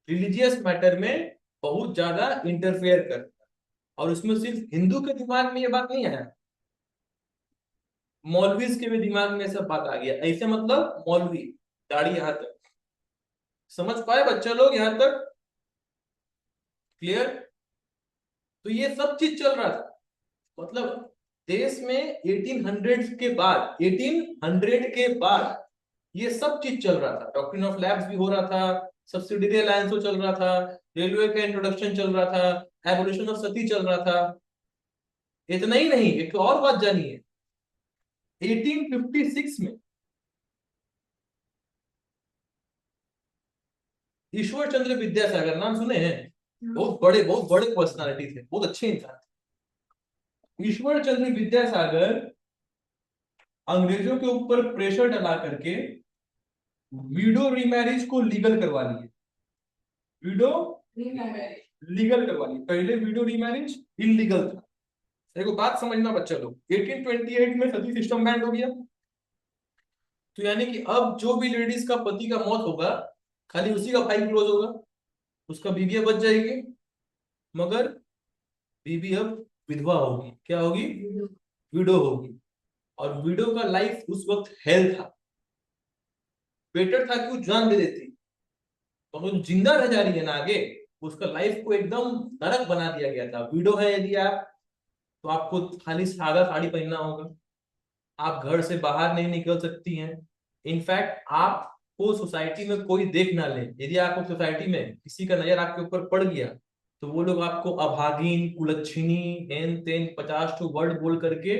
रिलीजियस मैटर में बहुत ज्यादा इंटरफेयर करता है। और उसमें सिर्फ हिंदू के दिमाग में ये बात नहीं आया, मौलवीज के भी दिमाग में सब बात आ गया। ऐसे मतलब मौलवी दाढ़ी यहां तक, समझ पाए बच्चा लोग यहां तक? क्लियर? तो ये सब चीज चल रहा था, मतलब देश में 1800 के बाद, 1800 के बाद ये सब चीज चल रहा था। डॉक्ट्रिन ऑफ लैब्स भी हो रहा था, सब्सिडियरी अलायंस चल रहा था, रेलवे का इंट्रोडक्शन चल रहा था, एवोल्यूशन ऑफ सती चल रहा था। इतना ही नहीं, एक और बात जानिए, 1856 में ईश्वर चंद्र विद्यासागर, नाम सुने हैं? बहुत बड़े पर्सनालिटी थे, बहुत अच्छे इंसान थे। ईश्वर चंद्र विद्यासागर अंग्रेजों के ऊपर प्रेशर डाला करके विडो रीमैरिज को लीगल करवा लिए। विडो लीगल करवा ली। पहले विडो रीमैरिज इलीगल था। देखो बात समझना बच्चा लोग, 1828 में सती सिस्टम बैंड हो गया। तो यानी कि अब जो भी लेडीज का पति का मौत होगा, खाली उसी का फाइल क्लोज होगा, उसका बीवी बच जाएगी, मगर बीवी अब विधवा होगी। क्या होगी? विडो होगी। और विडो का लाइफ उस वक्त हेल था, बेटर था कि वो जान दे देती, मगर तो जिंदा रह जा रही है ना आगे, उसका लाइफ को एकदम नरक बना दिया गया था। विडो है यदि आप, तो आपको खाली सादा साड़ी पहनना होगा, आप घर से बाहर नहीं निकल सकती हैं। इनफैक्ट आपको सोसाइटी में कोई देख ना ले, यदि आपको सोसाइटी में किसी का नजर आपके ऊपर पड़ गया, तो वो लोग आपको अभागिन, कुलच्छिनी, हेन तेन 50 वर्ड बोल करके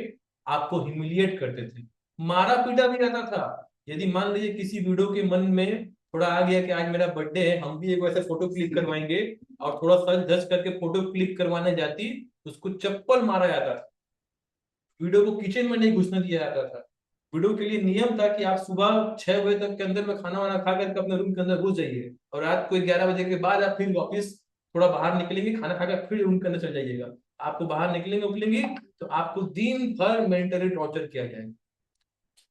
आपको ह्यूमिलिएट करते थे, मारा पीटा भी रहता था। यदि मान लीजिए किसी वीडियो के मन में थोड़ा आ गया कि आज मेरा बर्थडे है, हम भी एक वैसे फोटो क्लिक करवाएंगे, और थोड़ा सच धज करके फोटो क्लिक करवाने जाती, तो उसको चप्पल मारा जाता था। वीडियो को किचन में नहीं घुसने दिया जाता था। वीडियो के लिए नियम था कि आप सुबह 6 बजे तक के अंदर में खाना वाना खा करके अपने रूम के अंदर घुस जाइए, और रात को 11 बजे के बाद आप फिर वापिस थोड़ा बाहर निकलेंगे, खाना खाकर फिर रूम के अंदर चल जाइएगा। आपको बाहर निकलेंगे उकलेंगे तो आपको दिन भर मेंटली टॉर्चर किया जाएगा।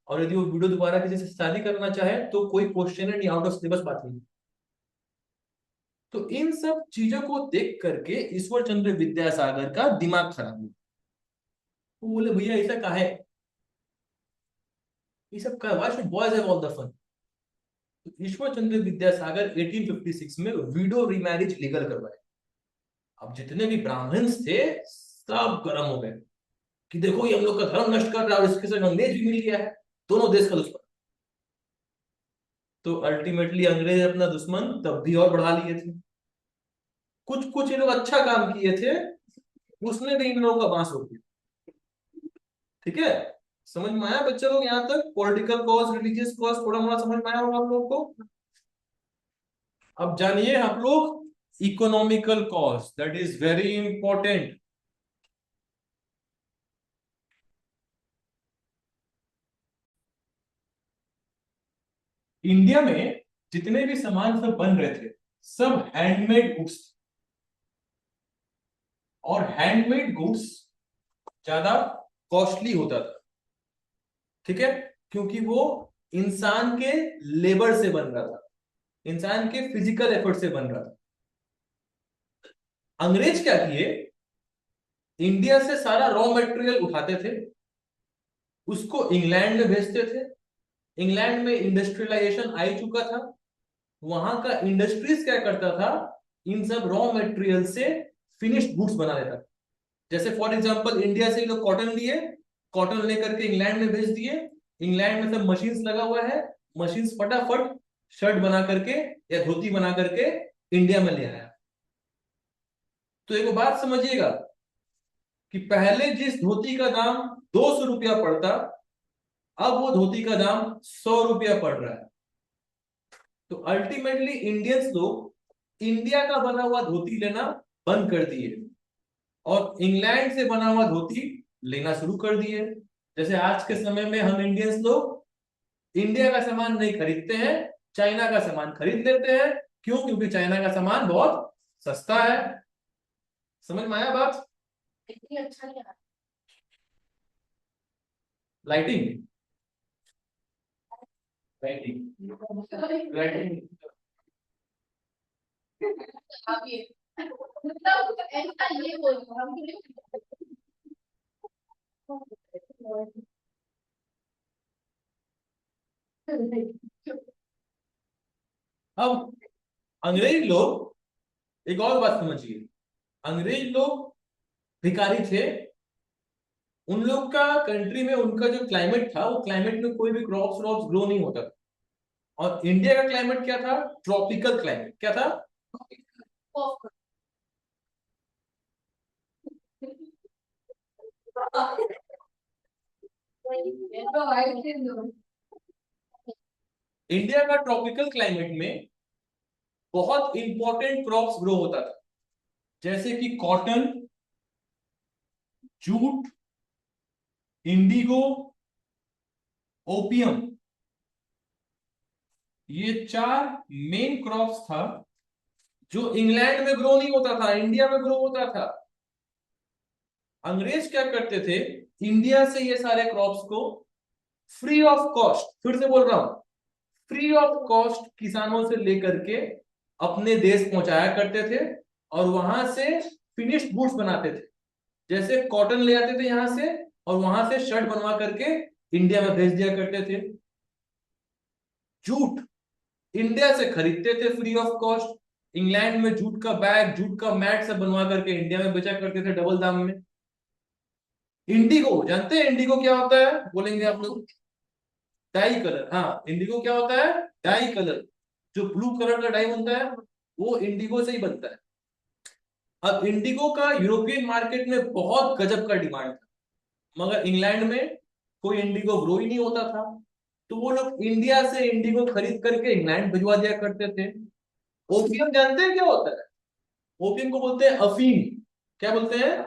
और यदि वो वीडियो दोबारा किसी से शादी करना चाहे तो कोई क्वेश्चन नहीं, आउट ऑफ सिलेबस बात नहीं। तो इन सब चीजों को देख करके ईश्वर चंद्र विद्यासागर का दिमाग खराब हुआ। वो बोले भैया ऐसा का है, ये सब का, why should boys have all the fun? तो ईश्वर चंद्र विद्यासागर 1856 में विडो रीमैरिज लीगल करवाए। अब जितने भी ब्राह्मण्स थे सब गर्म हो गए कि देखो ये हम लोग का धर्म नष्ट कर रहा है और इसके साथ अंग्रेज भी मिल गया है, दोनों देश का दुश्मन। तो अल्टीमेटली अंग्रेज अपना दुश्मन तब भी और बढ़ा लिए थे। कुछ कुछ ये लोग अच्छा काम किए थे, उसने भी इन लोगों का बांस रोक दिया। ठीक है, समझ में आया बच्चे लोग? यहाँ तक पॉलिटिकल कॉज, रिलीजियस कॉज थोड़ा मोड़ा समझ में आया होगा आप लोगों को। अब जानिए आप लोग economical cause, that is very important. India में जितने भी सामान सब बन रहे थे, सब हैंडमेड गुड्स, और हैंडमेड गुड्स ज्यादा कॉस्टली होता था। ठीक है, क्योंकि वो इंसान के लेबर से बन रहा था, इंसान के फिजिकल एफर्ट से बन रहा था। अंग्रेज क्या किए, इंडिया से सारा रॉ मटेरियल उठाते थे, उसको इंग्लैंड में भेजते थे। इंग्लैंड में इंडस्ट्रियलाइजेशन आ ही चुका था, वहां का इंडस्ट्रीज क्या करता था, इन सब रॉ मटेरियल से फिनिश्ड गुड्स बना देता था। जैसे फॉर एग्जांपल इंडिया से लोग कॉटन लिए, कॉटन लेकर के इंग्लैंड में भेज दिए, इंग्लैंड में सब मशीन्स लगा हुआ है, मशीन्स फटाफट शर्ट बना करके या धोती बना करके इंडिया में ले आया। तो एक बात समझिएगा कि पहले जिस धोती का दाम 200 रुपया पड़ता, अब वो धोती का दाम 100 रुपया पड़ रहा है। तो अल्टीमेटली इंडियंस लोग इंडिया का बना हुआ धोती लेना बंद कर दिए और इंग्लैंड से बना हुआ धोती लेना शुरू कर दिए। जैसे आज के समय में हम इंडियंस लोग इंडिया का सामान नहीं खरीदते हैं, चाइना का सामान खरीद लेते हैं। क्यों? क्योंकि चाइना का सामान बहुत सस्ता है। समझ में आया बात? इतनी अच्छा नहीं आता। लाइटिंग लाइटिंग लाइटिंग आप ये मतलब ऐसा ये बोल रहे हो, हम अब अंग्रेज लोग एक और बात समझिए, अंग्रेज लोग भिखारी थे। उन लोग का कंट्री में उनका जो क्लाइमेट था, वो क्लाइमेट में कोई भी क्रॉप्स व्रॉप्स ग्रो नहीं होता था। और इंडिया का क्लाइमेट क्या था? Tropical climate. क्या था? इंडिया का ट्रॉपिकल क्लाइमेट में बहुत इंपॉर्टेंट क्रॉप्स ग्रो होता था, जैसे कि कॉटन, जूट, इंडिगो, ओपियम। ये 4 मेन क्रॉप्स था जो इंग्लैंड में ग्रो नहीं होता था, इंडिया में ग्रो होता था। अंग्रेज क्या करते थे, इंडिया से ये सारे क्रॉप्स को फ्री ऑफ कॉस्ट, फिर से बोल रहा हूं, फ्री ऑफ कॉस्ट किसानों से लेकर के अपने देश पहुंचाया करते थे और वहां से फिनिश्ड गुड्स बनाते थे। जैसे कॉटन ले आते थे यहां से और वहां से शर्ट बनवा करके इंडिया में भेज दिया करते थे। जूट इंडिया से खरीदते थे फ्री ऑफ कॉस्ट, इंग्लैंड में जूट का बैग, जूट का मैट सब बनवा करके इंडिया में बेचा करते थे डबल दाम में। इंडिगो जानते हैं? इंडिगो क्या होता है बोलेंगे आप लोग? Die colour. हाँ, इंडिगो क्या होता है? Die colour. जो ब्लू कलर का डाई बनता है वो इंडिगो से ही बनता है। अब इंडिगो का यूरोपियन मार्केट में बहुत गजब का डिमांड था, मगर इंग्लैंड में कोई इंडिगो ग्रो ही नहीं होता था। तो वो लोग इंडिया से इंडिगो खरीद करके इंग्लैंड भिजवा दिया करते थे। ओपियम जानते हैं क्या होता है? ओपियम को बोलते हैं अफीम। क्या बोलते हैं?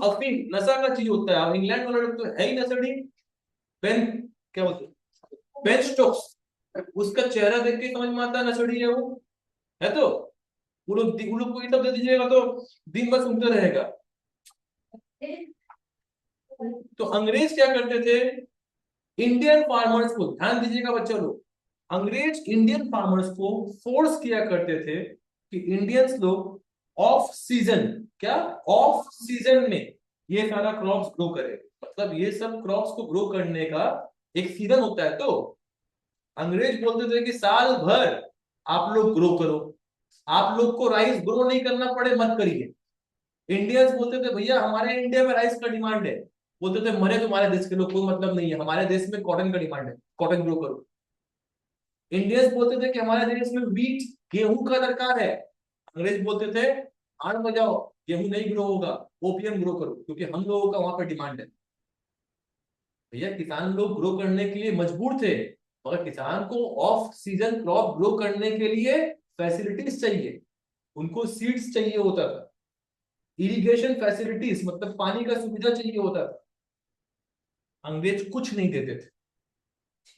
अफीम नशा का चीज होता है। और इंग्लैंड वाला लोग तो है ही नशेड़ी। पेन, क्या बोलते हैं, बेन स्टोक्स। उसका चेहरा देख के समझ में आता है नशेड़ी है वो, है तो। वो लोग को ये सब दे दीजिएगा तो दिन भर सुनते रहेगा। तो अंग्रेज क्या करते थे, इंडियन फार्मर्स को, ध्यान दीजिएगा बच्चों लोग, अंग्रेज इंडियन फार्मर्स को फोर्स किया करते थे कि इंडियंस लोग ऑफ सीजन, क्या ऑफ सीजन में ये सारा क्रॉप्स ग्रो करें। मतलब ये सब क्रॉप्स को ग्रो करने का एक सीजन होता है। तो अंग्रेज बोलते थे कि साल भर आप लोग ग्रो करो, आप लोग को राइस ग्रो नहीं करना पड़े मत करिए। इंडियंस बोलते थे भैया हमारे इंडिया में राइस का डिमांड है। बोलते थे मरे तुम्हारे देश के लोग, कोई मतलब नहीं है, हमारे देश में कॉटन का डिमांड है, कॉटन ग्रो करो। इंडियंस बोलते थे कि हमारे देश में वीट, गेहूं का दरकार है। अंग्रेज बोलते थे आड़ बजाओ, गेहूं नहीं ग्रो होगा, ओपियम ग्रो करो, क्योंकि हम लोगों का वहां पर डिमांड है। भैया किसान लोग ग्रो करने के लिए मजबूर थे, मगर किसान को ऑफ सीजन क्रॉप ग्रो करने के लिए फैसिलिटीज चाहिए, उनको सीड्स चाहिए होता था, इरिगेशन फैसिलिटीज मतलब पानी का सुविधा चाहिए होता था। अंग्रेज कुछ नहीं देते थे।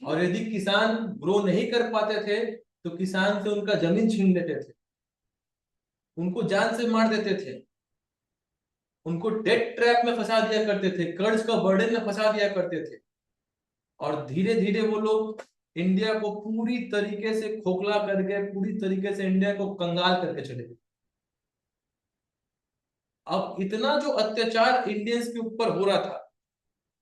और यदि किसान ग्रो नहीं कर पाते थे तो किसान से उनका जमीन छीन लेते थे, उनको जान से मार देते थे, उनको डेट ट्रैप में फंसा दिया करते थे, कर्ज का बर्डन में फंसा दिया करते थे। और धीरे धीरे वो लोग इंडिया को पूरी तरीके से खोखला करके, पूरी तरीके से इंडिया को कंगाल करके चले गए। अब इतना जो अत्याचार इंडियंस के ऊपर हो रहा था,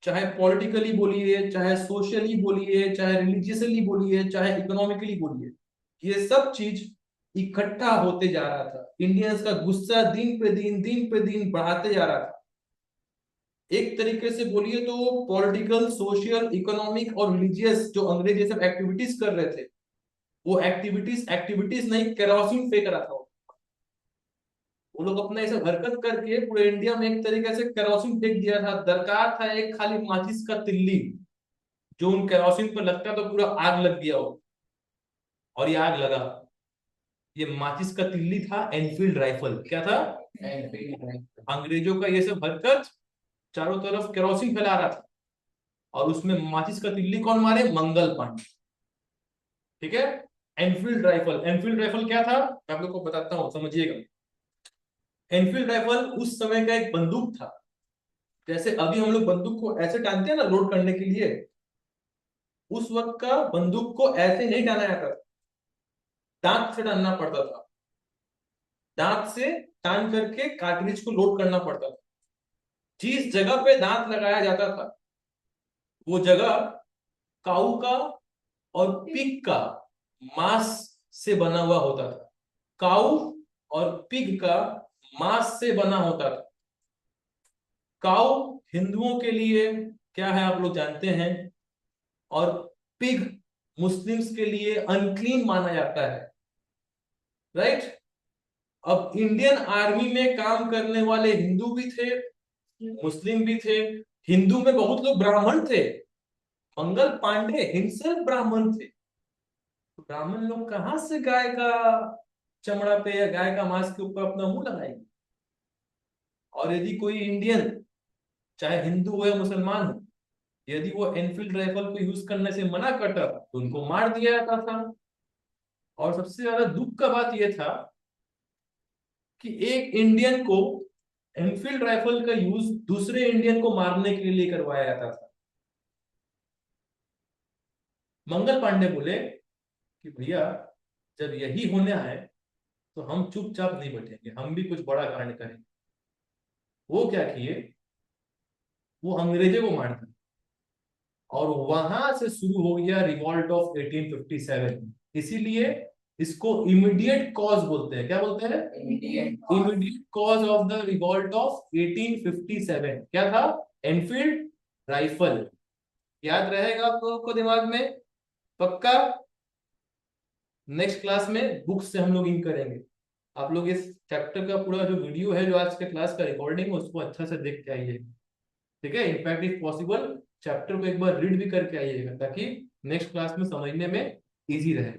चाहे पॉलिटिकली बोलिए, चाहे सोशली बोलिए, चाहे रिलीजियसली बोलिए, चाहे इकोनॉमिकली बोलिए, ये सब चीज इकट्ठा होते जा रहा था। इंडियंस का गुस्सा दिन पे दिन बढ़ाते जा रहा था। एक तरीके से बोलिए तो पॉलिटिकल, सोशल, इकोनॉमिक और रिलीजियस जो अंग्रेज ये सब एक्टिविटीज कर रहे थे, वो एक्टिविटीज एक्टिविटीज नहीं, केरोसिन फेंक रहा था। वो लोग अपना ऐसा हरकत करके पूरे इंडिया में एक तरीके से केरोसिन फेंक दिया था। दरकार था एक खाली माचिस का तिल्ली, जो उन केरोसिन पर लगता तो पूरा आग लग गया हो। और ये आग लगा। ये माचिस का तिल्ली था एनफील्ड राइफल। क्या था? Enfield rifle. अंग्रेजों का ये सब हरकत चारों तरफ केरोसिन फैला रहा था, और उसमें माचिस का तिल्ली कौन मारे? मंगल पांडे। ठीक है। एनफील्ड राइफल, एनफील्ड राइफल क्या था मैं आप लोग को बताता हूं, समझिएगा। एनफील्ड राइफल उस समय का एक बंदूक था। जैसे अभी हम लोग बंदूक को ऐसे टानते हैं ना लोड करने के लिए, उस वक्त का बंदूक को ऐसे नहीं टाना जाता था, दांत से टानना पड़ता था। दांत से टान करके कार्ट्रिज को लोड करना पड़ता था। जिस जगह पे दांत लगाया जाता था, वो जगह काऊ का और पिग का मांस से बना हुआ होता था। काऊ और पिग का मांस से बना होता था। काऊ हिंदुओं के लिए क्या है आप लोग जानते हैं, और पिग मुस्लिम्स के लिए अनक्लीन माना जाता है, राइट। अब इंडियन आर्मी में काम करने वाले हिंदू भी थे, मुस्लिम भी थे। हिंदू में बहुत लोग ब्राह्मण थे। मंगल पांडे हिमसेल्फ ब्राह्मण थे। तो ब्राह्मण लोग कहां से गाय का चमड़ा पे या गाय का मांस के ऊपर अपना मुंह लगाएंगे? और यदि कोई इंडियन, चाहे हिंदू हो या मुसलमान हो, यदि वो एनफील्ड राइफल को यूज करने से मना करता था तो उनको मार दिया जाता था। और सबसे ज्यादा दुख का बात यह था कि एक इंडियन को एनफील्ड राइफल का यूज दूसरे इंडियन को मारने के लिए करवाया जाता था। मंगल पांडे बोले कि भैया, जब यही होना है तो हम चुपचाप नहीं बैठेंगे, हम भी कुछ बड़ा कांड करेंगे। वो क्या किए, वो अंग्रेजों को मार दिया। और वहां से शुरू हो गया रिवॉल्ट ऑफ 1857। इसीलिए इसको इमीडिएट कॉज बोलते हैं। क्या बोलते हैं? Immediate cause of the revolt of 1857 क्या था? Enfield rifle. याद रहेगा आप लोगों को दिमाग में? पक्का? नेक्स्ट क्लास में बुक से हम लोग इन करेंगे। आप लोग इस चैप्टर का पूरा जो वीडियो है, जो आज के क्लास का रिकॉर्डिंग है, उसको अच्छा से देख के आइए। ठीक है। इनफैक्ट इफ पॉसिबल चैप्टर को एक बार रीड भी करके आइएगा, ताकि नेक्स्ट क्लास में समझने में इजी रहे।